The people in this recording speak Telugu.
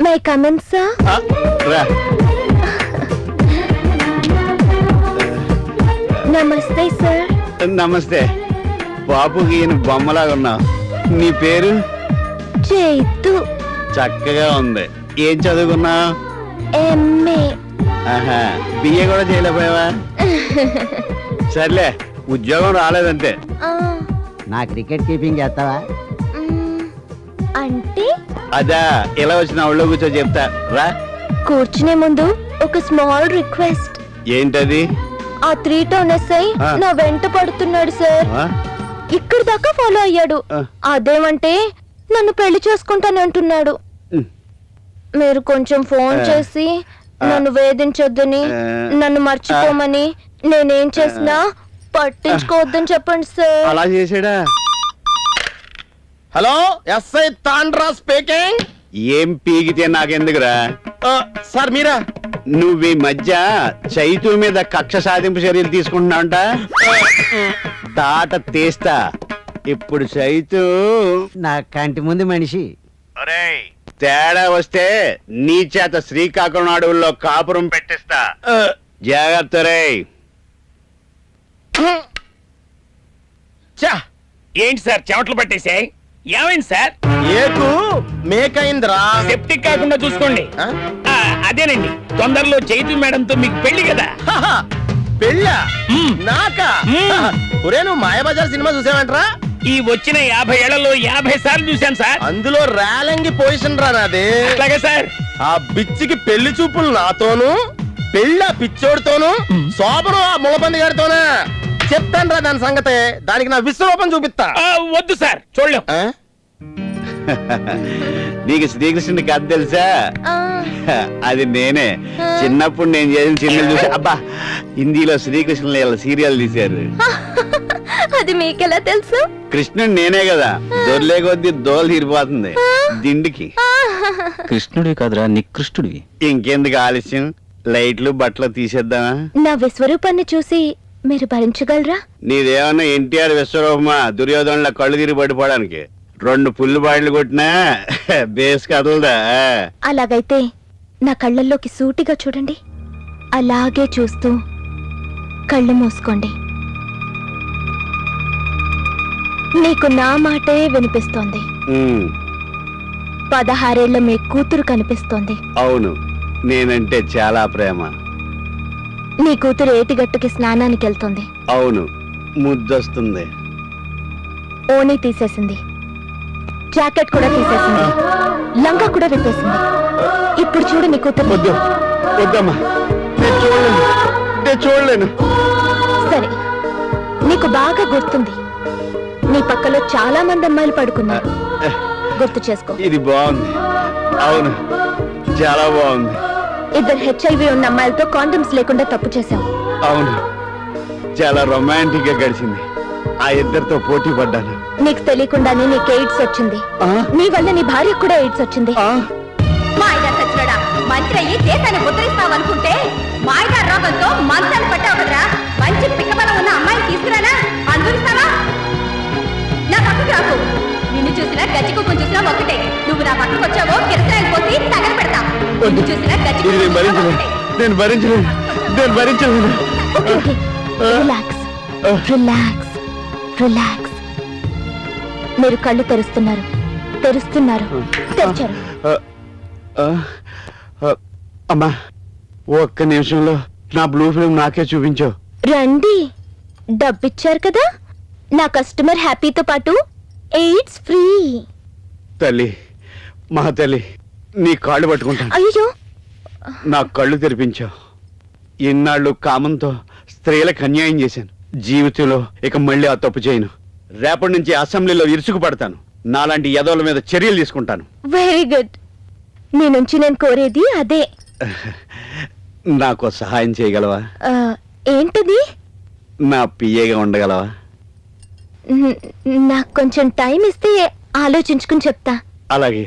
My comment sir? రా. నమస్తే సార్. నమస్తే. బాబుకి ఈయన బొమ్మలాగా ఉన్నావు. నీ పేరు? చైతు. చక్కగా ఉంది. ఏం చదువుకున్నావు? ఎంఏ. ఆహా, బిఏ కూడా చేయలేకపోయావా? సర్లే, ఉద్యోగం రాలేదంతే. నా క్రికెట్ కీపింగ్ చేస్తావా? అంటే అదా, ఇలా వచ్చిన ఒళ్ళో కూర్చో చెప్తా రా. కూర్చునే ముందు ఒక స్మాల్ రిక్వెస్ట్. ఏంటది? ఆ 3 టౌన్ ఎస్ఐ నా వెంట పడుతున్నాడు సార్. ఇక్కడ దాకా ఫాలో అయ్యాడు. అదేమంటే నన్ను పెళ్లి చేసుకుంటానంటున్నాడు. మీరు కొంచెం ఫోన్ చేసి నన్ను వేధించొద్దని, నన్ను మర్చిపోమని, నేనేం చేసినా పట్టించుకోవద్దని చెప్పండి సార్. అలా చేసాడా? Hello, SI Tandra speaking. ఏం పీకితే నాకెందుకురా? సార్ మీరా? నువ్వు ఈ మధ్య చైతు మీద కక్ష సాధింపు చర్యలు తీసుకుంటున్నావంట. తాట తీస్తా. ఇప్పుడు చైతు నా కంటి ముందు మనిషి. తేడా వస్తే నీ చేత శ్రీకాకుళం అడవుల్లో కాపురం పెట్టిస్తా. జాగ్రత్త రే. ఏంటి సార్ చెమటలు పట్టేశాయి? ఏమైంది సార్? ఏకు మేకైందిరా. సెప్టిక్ కాకుండా చూసుకోండి. అదేనండి, తొందరలో చైతు మేడంతో మీకు పెళ్లి కదా. పెళ్ళా? నాకా? ఒరే, నువ్వు మాయాబజార్ సినిమా చూసావంటరా? ఈ వచ్చిన 50 ఏళ్లలో 50 సార్లు చూశాను సార్. అందులో రేలంగి పొజిషన్ రా నాది. అలాగే సార్. ఆ బిచ్చికి పెళ్లి చూపులు నాతోను, పెళ్ళ పిచ్చోడితోను, శోభను ఆ ములబంది గారితోనా. చెప్తాను రా దాని సంగతే. దానికి నా విశ్వరూపం చూపిస్తా. వద్దు సార్, చూడలేం. నీకు శ్రీకృష్ణుడి కథ తెలుసా? అది నేనే. చిన్నప్పుడు నేను చేసిన సినిమాలు చూసి అబ్బా, హిందీలో శ్రీకృష్ణుల సీరియల్ తీశారు. అది మీకెలా తెలుసు? కృష్ణుడు నేనే కదా. దొర్లే కొద్దీ దోలు తీరిపోతుంది దిండికి. కృష్ణుడి కాదురా, నికృష్ణుడివి. ఇంకెందుకు ఆలస్యం, లైట్లు బట్టలు తీసేద్దామా? నా విశ్వరూపాన్ని చూసి మీరు భరించగలరా? నీదేమన్నా ఎన్టీఆర్ విశ్వరూపమా? దుర్యోధనుల కళ్ళు తిరిగి పడిపోవడానికి 2 పుల్లు బాయిలు కొట్టినా బేస్ కదలదా? అలాగైతే నా కళ్ళల్లోకి సూటిగా చూడండి. అలాగే చూస్తూ కళ్ళు మూసుకోండి. నీకు నా మాటే వినిపిస్తోంది. 16 ఏళ్ల మీ కూతురు కనిపిస్తోంది. అవును, నేనంటే చాలా ప్రేమ. నీ కూతురు ఏటిగట్టుకి స్నానానికి వెళ్తుంది. అవును, ముద్దొస్తుంది. ఓణీ తీసేసింది, జాకెట్ కూడా తీసేసింది, లంగా కూడా విప్పేసింది. ఇప్పుడు చూడు నీ కూతురు. వద్దు, వద్దమ్మా, నేను చూడలేను, నేను చూడలేను. సరే, నీకు బాగా గుర్తుంది, నీ పక్కలో చాలా మంది అమ్మాయిలు పడుకున్నారు. గుర్తు చేసుకో. ఇది బాగుంది. అవును, చాలా బాగుంది. 2 HIV ఉన్న అమ్మాయిలతో కాండమ్స్ లేకుండా తప్పు చేశావు. అవును, చాలా రొమాంటిక్ గా గడిచింది. ఆ 2తో పోటీ పడ్డాను. నీకు తెలియకుండానే నీకు ఎయిడ్స్ వచ్చింది. నీ వల్ల నీ భార్యకు కూడా ఎయిడ్స్ వచ్చింది. మంత్రి అయ్యి దేశాన్ని ముద్రిస్తావనుకుంటే మాయగారు రోగంతో మంత్రాలు పట్టావు కదరా. మంచి పిక్కబలం ఉన్న అమ్మాయిని తీసుకురానా? అందుస్తావా? నా పక్కకు రాకు. నిన్ను చూసినా గజ్జి కుక్కం చూసినా ఒకటే. నువ్వు నా పక్కకు వచ్చావో కిరసాయలు పోసి తగల పెడతా. నిన్ను చూసినా గజ్జి నేను భరించలేను. Relax, relax, relax. మీరు కళ్ళు తెరుస్తున్నారు, తెరిచారు. అమ్మా, ఒక్క నిమిషంలో నా బ్లూ ఫిల్మ్ నాకే చూపించావు. రండి, డబ్బిచ్చారు కదా. నా కస్టమర్ హ్యాపీతో పాటు ఎయిడ్స్ ఫ్రీ. తల్లి, మా తల్లి, నీ కాళ్ళు పట్టుకుంటాను. అయ్యో, నా కళ్ళు తెరిపించావు. ఇన్నాళ్ళు కామంతో స్త్రీలకు అన్యాయం చేశాను. జీవితంలో ఇక మళ్ళీ ఆ తప్పు చేయను. రేపటి నుంచి అసెంబ్లీలో ఇరుసుకు పడతాను. నాలాంటి యదవుల మీద చర్యలు తీసుకుంటాను. Very good. నీ నుంచి నేను కోరేది అదే. నాకు సహాయం చేయగలవా? ఏంటది? నా పిఏగా ఉండగలవా? నాకు కొంచెం టైం ఇస్తే ఆలోచించుకుని చెప్తా. అలాగే.